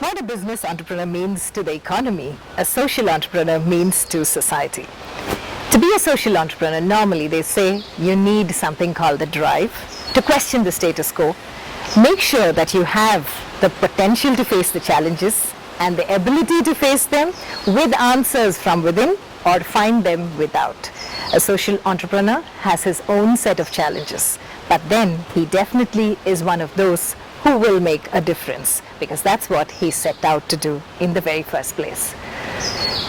What a business entrepreneur means to the economy, a social entrepreneur means to society. To be a social entrepreneur, normally they say you need something called the drive to question the status quo, make sure that you have the potential to face the challenges and the ability to face them with answers from within or find them without. A social entrepreneur has his own set of challenges, but then he definitely is one of those who will make a difference, because that's what he set out to do in the very first place.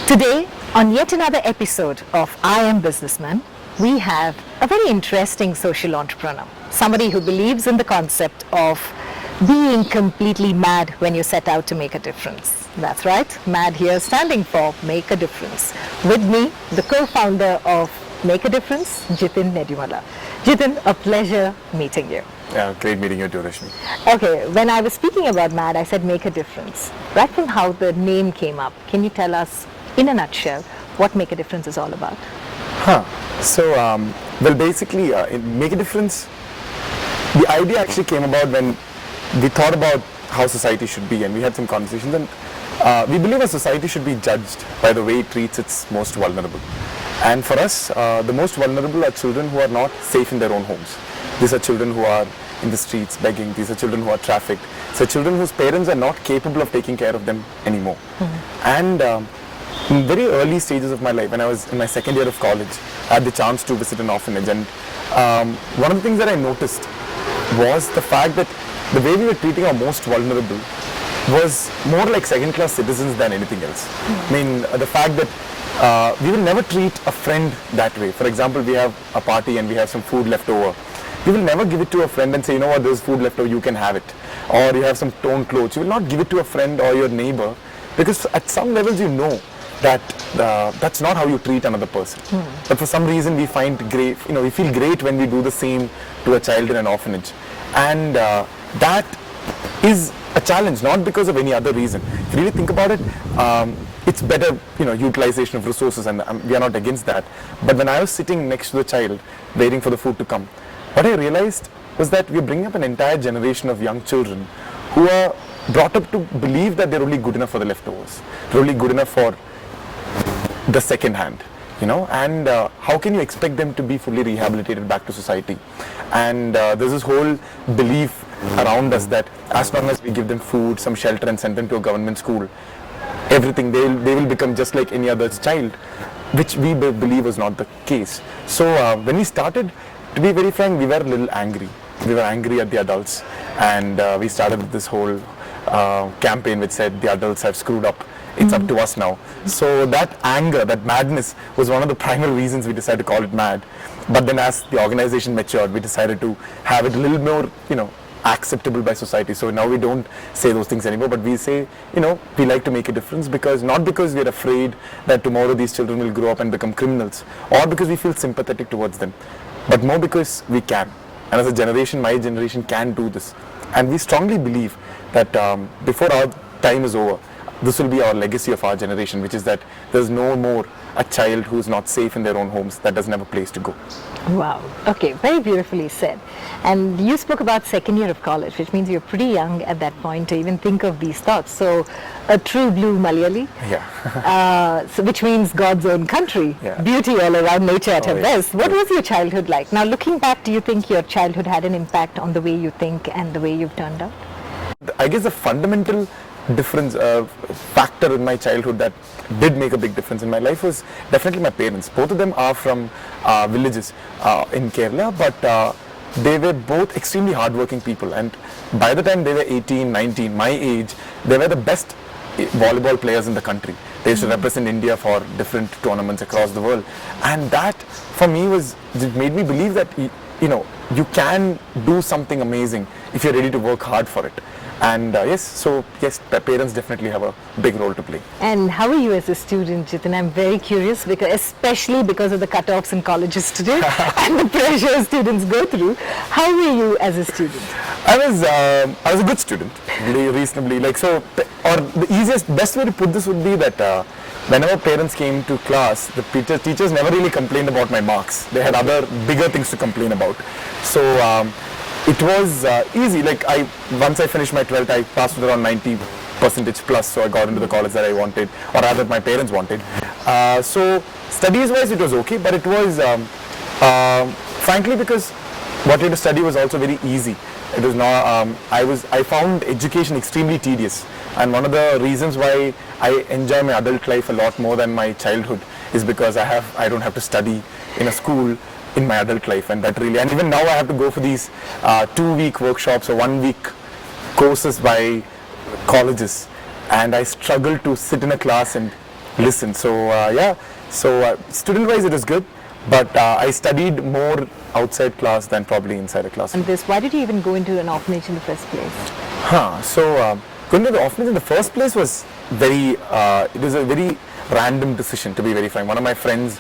Today, on yet another episode of I Am Businessman, we have a very interesting social entrepreneur, somebody who believes in the concept of being completely mad when you set out to make a difference. That's right, MAD here standing for Make a Difference. With me, the co-founder of Make a Difference, Jithin Nedumala. Jithin, a pleasure meeting you. Yeah, great meeting you too, Rashmi. Okay, when I was speaking about MAD, I said Make a Difference. Right from how the name came up, can you tell us, in a nutshell, what Make a Difference is all about? Well, basically, in Make a Difference, the idea actually came about when we thought about how society should be, and we had some conversations, and we believe a society should be judged by the way it treats its most vulnerable. And for us, the most vulnerable are children who are not safe in their own homes. These are children who are in the streets begging. These are children who are trafficked. These are children whose parents are not capable of taking care of them anymore. And in very early stages of my life, when I was in my second year of college, I had the chance to visit an orphanage. And one of the things that I noticed was the fact that the way we were treating our most vulnerable was more like second-class citizens than anything else. I mean, the fact that we will never treat a friend that way. For example, we have a party and we have some food left over. You will never give it to a friend and say, you know what, there's food left over, you can have it. Or you have some torn clothes. You will not give it to a friend or your neighbor, because at some levels you know that that's not how you treat another person. But for some reason we find great, we feel great when we do the same to a child in an orphanage. And that is a challenge, not because of any other reason. If you really think about it, it's better, utilization of resources, and we are not against that. But when I was sitting next to the child, waiting for the food to come, what I realized was that we're bringing up an entire generation of young children who are brought up to believe that they're only good enough for the leftovers. They're only good enough for the second hand, and how can you expect them to be fully rehabilitated back to society? And there's this whole belief around us that as long as we give them food, some shelter, and send them to a government school, everything, they will become just like any other child, which we believe was not the case. So when we started, to be very frank, we were a little angry. We were angry at the adults, and we started this whole campaign which said the adults have screwed up. It's up to us now. So that anger, that madness was one of the primary reasons we decided to call it MAD. But then as the organization matured, we decided to have it a little more, acceptable by society. So now we don't say those things anymore, but we say, we like to make a difference, not because we're afraid that tomorrow these children will grow up and become criminals, or because we feel sympathetic towards them, but more because we can. And as a generation, my generation can do this. And we strongly believe that before our time is over, this will be our legacy of our generation, which is that there's no more a child who's not safe in their own homes, that doesn't have a place to go. Wow. Okay, very beautifully said. And you spoke about second year of college, which means you're pretty young at that point to even think of these thoughts. So a true blue Malayali, which means God's own country, beauty all around, nature at her best. What was your childhood like? Now looking back, do you think your childhood had an impact on the way you think and the way you've turned out? I guess the fundamental difference factor in my childhood that did make a big difference in my life was definitely my parents. Both of them are from villages in Kerala, but they were both extremely hardworking people, and by the time they were 18, 19, my age, they were the best volleyball players in the country. They used to represent India for different tournaments across the world, and that for me it made me believe that you can do something amazing if you're ready to work hard for it. And yes, parents definitely have a big role to play. And how are you as a student, Jithin? I'm very curious, especially because of the cutoffs in colleges today and the pressure students go through. How were you as a student? I was a good student, reasonably. Or the best way to put this would be that whenever parents came to class, the teachers never really complained about my marks. They had other bigger things to complain about. So it was easy. Once I finished my 12th, I passed with around 90 percentage plus, so I got into the college that I wanted, or rather my parents wanted. So studies wise it was okay, but it was frankly because what I had to study was also very easy. It was not, I found education extremely tedious, and one of the reasons why I enjoy my adult life a lot more than my childhood is because I don't have to study in a school in my adult life, and that really, and even now I have to go for these 2-week workshops or 1-week courses by colleges, and I struggle to sit in a class and listen. So student wise it was good, but I studied more outside class than probably inside a class. And why did you even go into an orphanage in the first place? Going to the orphanage in the first place was it was a very random decision, to be very frank. One of my friends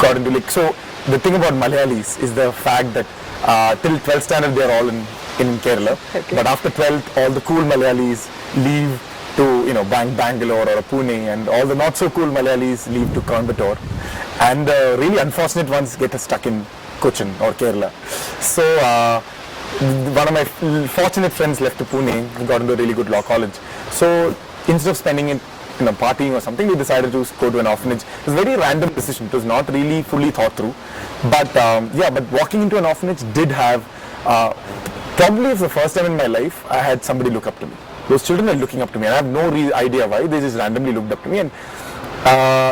got into so the thing about Malayalis is the fact that till 12th standard they are all in Kerala, okay. But after 12th all the cool Malayalis leave to Bangalore or Pune, and all the not so cool Malayalis leave to Coimbatore, and the really unfortunate ones get stuck in Cochin or Kerala. So one of my fortunate friends left to Pune and got into a really good law college. So instead of spending it partying or something, we decided to go to an orphanage. It was a very random decision. It was not really fully thought through, but but walking into an orphanage did have probably for the first time in my life I had somebody look up to me. Those children are looking up to me, and I have no idea why. They just randomly looked up to me, and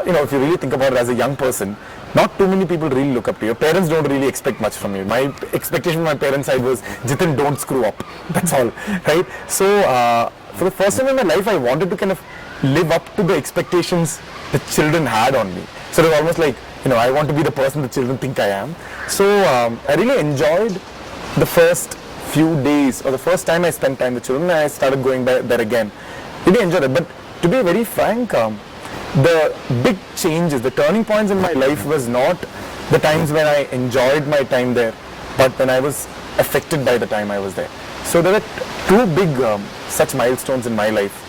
if you really think about it as a young person, not too many people really look up to you. Your parents don't really expect much from you. My expectation from my parents' side was, Jithin, don't screw up. That's all, right? So for the first time in my life, I wanted to kind of live up to the expectations the children had on me. So it was almost like, I want to be the person the children think I am. So I really enjoyed the first few days, or the first time I spent time with children, and I started going there again. Really enjoyed it. But to be very frank, the big changes, the turning points in my life was not the times when I enjoyed my time there, but when I was affected by the time I was there. So there were two big such milestones in my life.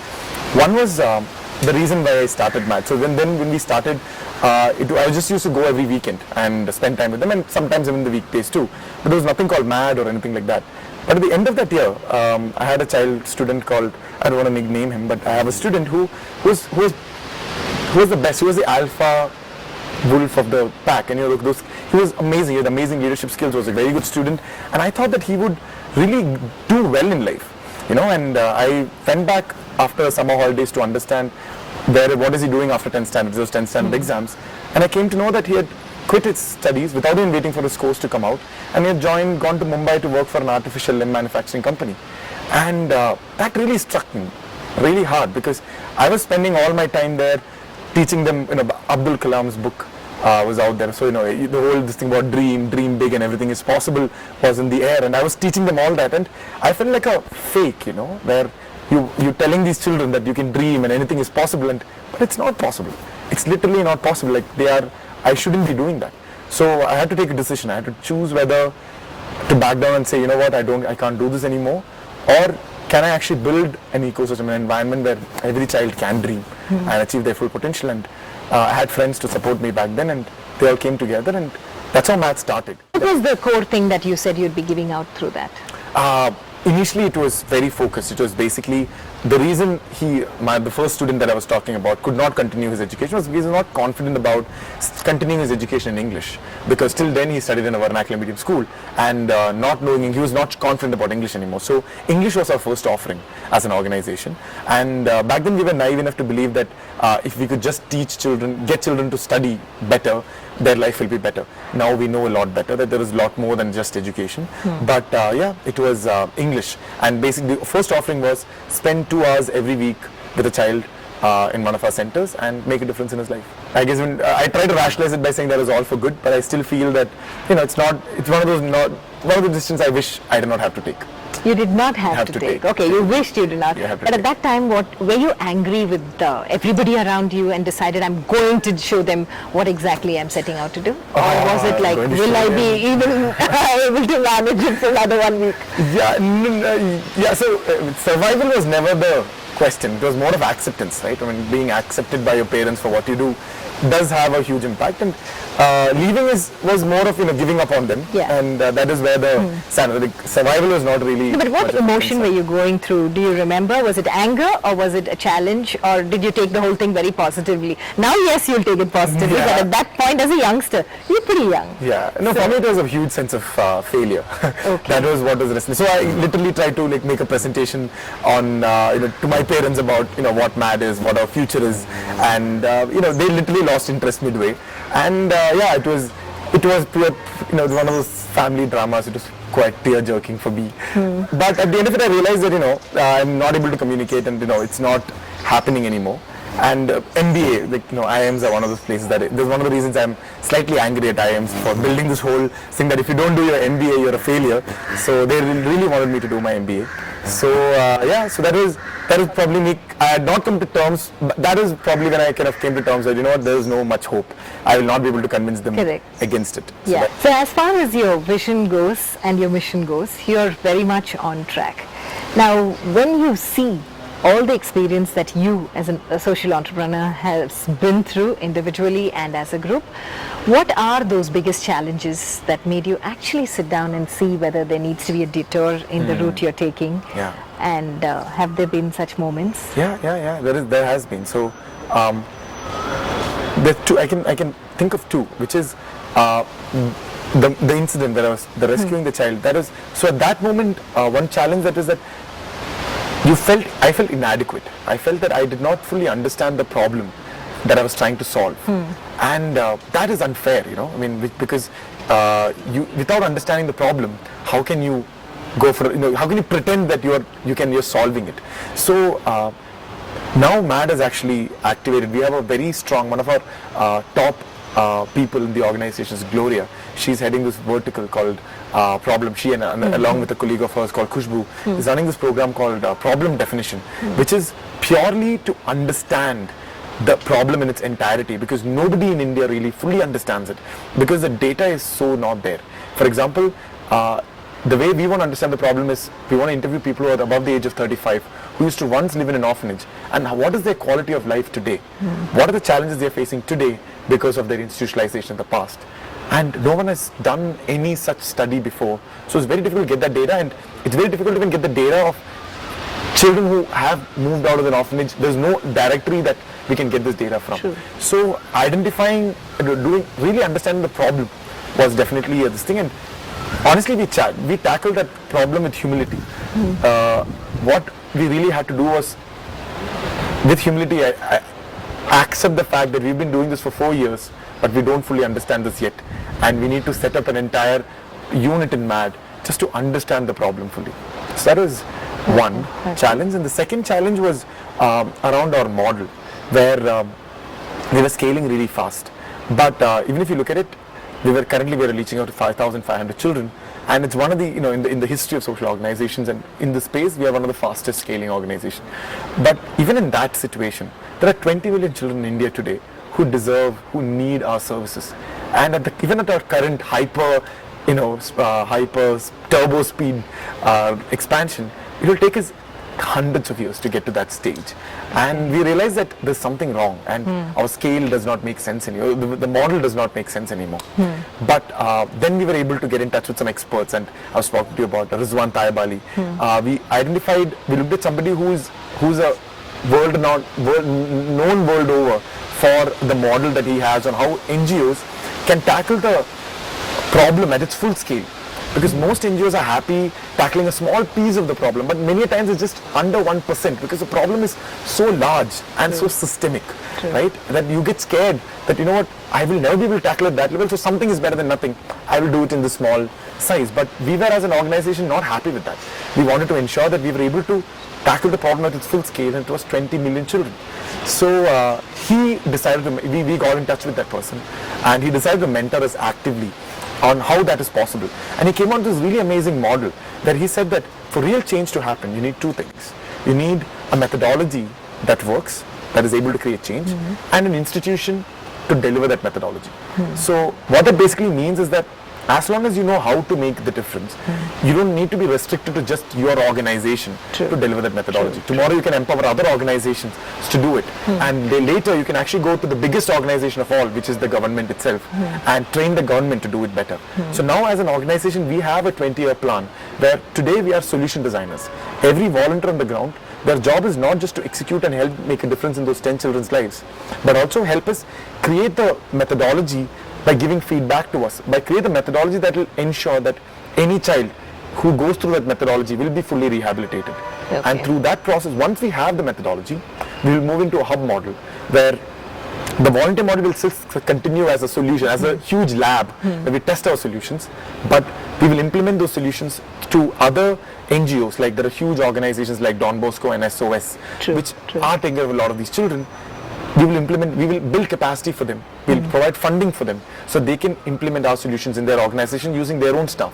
One was the reason why I started MAD. So when we started, I just used to go every weekend and spend time with them, and sometimes even the weekdays too. But there was nothing called MAD or anything like that. But at the end of that year, I had a student called, I don't want to name him, but I have a student who was the best. He was the alpha wolf of the pack, and he was amazing. He had amazing leadership skills. Was a very good student, and I thought that he would really do well in life, And I went back after summer holidays to understand what is he doing after 10th standard, those 10th standard exams, and I came to know that he had quit his studies without even waiting for his course to come out, and he had gone to Mumbai to work for an artificial limb manufacturing company, and that really struck me really hard, because I was spending all my time there teaching them. Abdul Kalam's book was out there, so the whole this thing about dream big and everything is possible was in the air, and I was teaching them all that, and I felt like a fake, where you're telling these children that you can dream and anything is possible, but it's not possible. It's literally not possible. I shouldn't be doing that. So I had to take a decision. I had to choose whether to back down and say, what, I can't do this anymore, or can I actually build an ecosystem, an environment where every child can dream and achieve their full potential. And I had friends to support me back then, and they all came together, and that's how MAD started. What was the core thing that you said you'd be giving out through that? Initially it was very focused. It was basically the reason the first student that I was talking about could not continue his education was because he was not confident about continuing his education in English, because till then he studied in a vernacular medium school, and not knowing, he was not confident about English anymore. So English was our first offering as an organization, and back then we were naive enough to believe that if we could just get children to study better, their life will be better. Now we know a lot better that there is a lot more than just education. But it was English, and basically the first offering was spend 2 hours every week with a child in one of our centers and make a difference in his life. I guess I try to rationalize it by saying that is all for good, but I still feel that it's one of the decisions I wish I did not have to take. You did not have to take. Okay, you wished you did not. But at that time, were you angry with everybody around you and decided, I'm going to show them what exactly I'm setting out to do? Or was it like, will I be even able to manage it for another 1 week? So survival was never the question. It was more of acceptance, right? I mean, being accepted by your parents for what you do does have a huge impact, and leaving was more of giving up on them, and that is where the survival was not really. No, but what emotion were you going through? Do you remember? Was it anger, or was it a challenge, or did you take the whole thing very positively? Now, yes, you'll take it positively, but at that point, as a youngster, you're pretty young. Yeah, no, for me it was a huge sense of failure. That was what was restless. So I literally tried to make a presentation on to my parents about what M.A.D is, what our future is, and they literally lost interest midway, and it was pure one of those family dramas. It was quite tear-jerking for me, but at the end of it I realized that I'm not able to communicate, and it's not happening anymore. And MBA, IIMs are one of those places that there's one of the reasons I'm slightly angry at IIMs for building this whole thing that if you don't do your MBA, you're a failure. So they really wanted me to do my MBA. So so that was probably me. I had not come to terms. That is probably when I kind of came to terms that there is no much hope. I will not be able to convince them against it. So as far as your vision goes and your mission goes, you're very much on track. Now, when you see all the experience that you as a social entrepreneur has been through individually and as a group, what are those biggest challenges that made you actually sit down and see whether there needs to be a detour in the route you're taking? And have there been such moments? There has been. So there are two. I can think of two, which is the incident that I was the rescuing the child. That was so at that moment one challenge that is that I felt inadequate. I felt that I did not fully understand the problem that I was trying to solve, and that is unfair, I mean, because without understanding the problem, how can you go for how can you pretend that you're solving it? So now M.A.D is actually activated. We have a very strong, one of our top people in the organization is Gloria. She's heading this vertical called Problem. She and along with a colleague of hers called Khushbu is running this program called Problem Definition, which is purely to understand the problem in its entirety, because nobody in India really fully understands it, because the data is so not there. For example, the way we want to understand the problem is we want to interview people who are above the age of 35 who used to once live in an orphanage, and what is their quality of life today? What are the challenges they're facing today because of their institutionalization in the past? And no one has done any such study before, so it's very difficult to get that data, and it's very difficult to even get the data of children who have moved out of an orphanage. There's no directory that we can get this data from. True. So identifying, really understanding the problem was definitely this thing, and honestly we tackled that problem with humility. What we really had to do was, with humility, I accept the fact that we've been doing this for 4 years, but we don't fully understand this yet, and we need to set up an entire unit in M.A.D just to understand the problem fully. So that was one challenge, and the second challenge was around our model, where we were scaling really fast. But even if you look at it, we were reaching out to 5,500 children, and it's one of the in the history of social organizations, and in the space we are one of the fastest scaling organizations. But even in that situation, there are 20 million children in India today who need our services, and even at our current hyper turbo speed expansion, it will take us hundreds of years to get to that stage, and we realize that there's something wrong, and our scale does not make sense anymore. The model does not make sense anymore. But then we were able to get in touch with some experts, and I was talking to you about Rizwan Tayyab we looked at somebody who's a known world over for the model that he has on how NGOs can tackle the problem at its full scale. Because most NGOs are happy tackling a small piece of the problem, but many times it's just under 1%, because the problem is so large and so systemic, right? That you get scared that, I will never be able to tackle at that level, so something is better than nothing. I will do it in the small size. But we were, as an organization, not happy with that. We wanted to ensure that we were able to tackle the problem at its full scale, and it was 20 million children. So he decided we got in touch with that person, and he decided to mentor us actively on how that is possible. And he came on to this really amazing model that he said that for real change to happen, you need two things. You need a methodology that works, that is able to create change, and an institution to deliver that methodology. So what it basically means is that as long as you know how to make the difference, you don't need to be restricted to just your organization to deliver that methodology. Tomorrow you can empower other organizations to do it, and later you can actually go to the biggest organization of all, which is the government itself, and train the government to do it better. So now as an organization, we have a 20-year plan where today we are solution designers. Every volunteer on the ground, their job is not just to execute and help make a difference in those 10 children's lives, but also help us create the methodology by giving feedback to us, by create a methodology that will ensure that any child who goes through that methodology will be fully rehabilitated. And through that process, once we have the methodology, we will move into a hub model where the volunteer model will still continue as a solution, as a huge lab where we test our solutions, but we will implement those solutions to other NGOs, like there are huge organizations like Don Bosco and SOS, which are taking care of a lot of these children. We will build capacity for them, we'll provide funding for them so they can implement our solutions in their organization using their own stuff.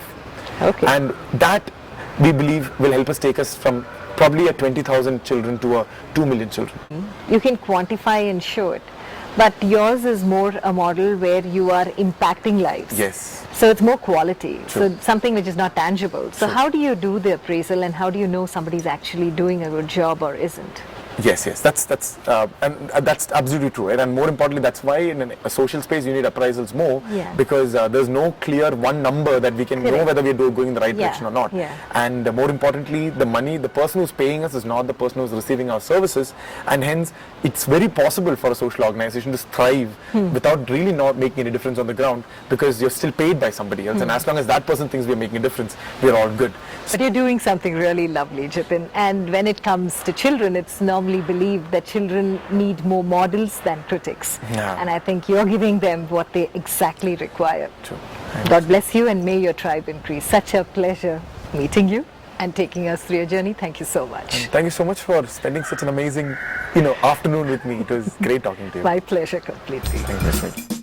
And that, we believe, will help us take us from probably a 20,000 children to a 2 million children. You can quantify and show it, but yours is more a model where you are impacting lives. Yes. So it's more quality, so something which is not tangible. So how do you do the appraisal, and how do you know somebody's actually doing a good job or isn't? Yes, that's absolutely true, right? And more importantly, that's why in a social space you need appraisals more, because there's no clear one number that we can know whether we're going in the right direction or not. And more importantly, the money, the person who's paying us is not the person who's receiving our services, and hence it's very possible for a social organization to thrive without really not making any difference on the ground, because you're still paid by somebody else, and as long as that person thinks we're making a difference, we're all good. But you're doing something really lovely, Jithin, and when it comes to children, it's normally believed that children need more models than critics, and I think you're giving them what they exactly require. God bless you, and may your tribe increase. Such a pleasure meeting you and taking us through your journey. Thank you so much. And thank you so much for spending such an amazing afternoon with me. It was great talking to you. My pleasure completely. Thank you.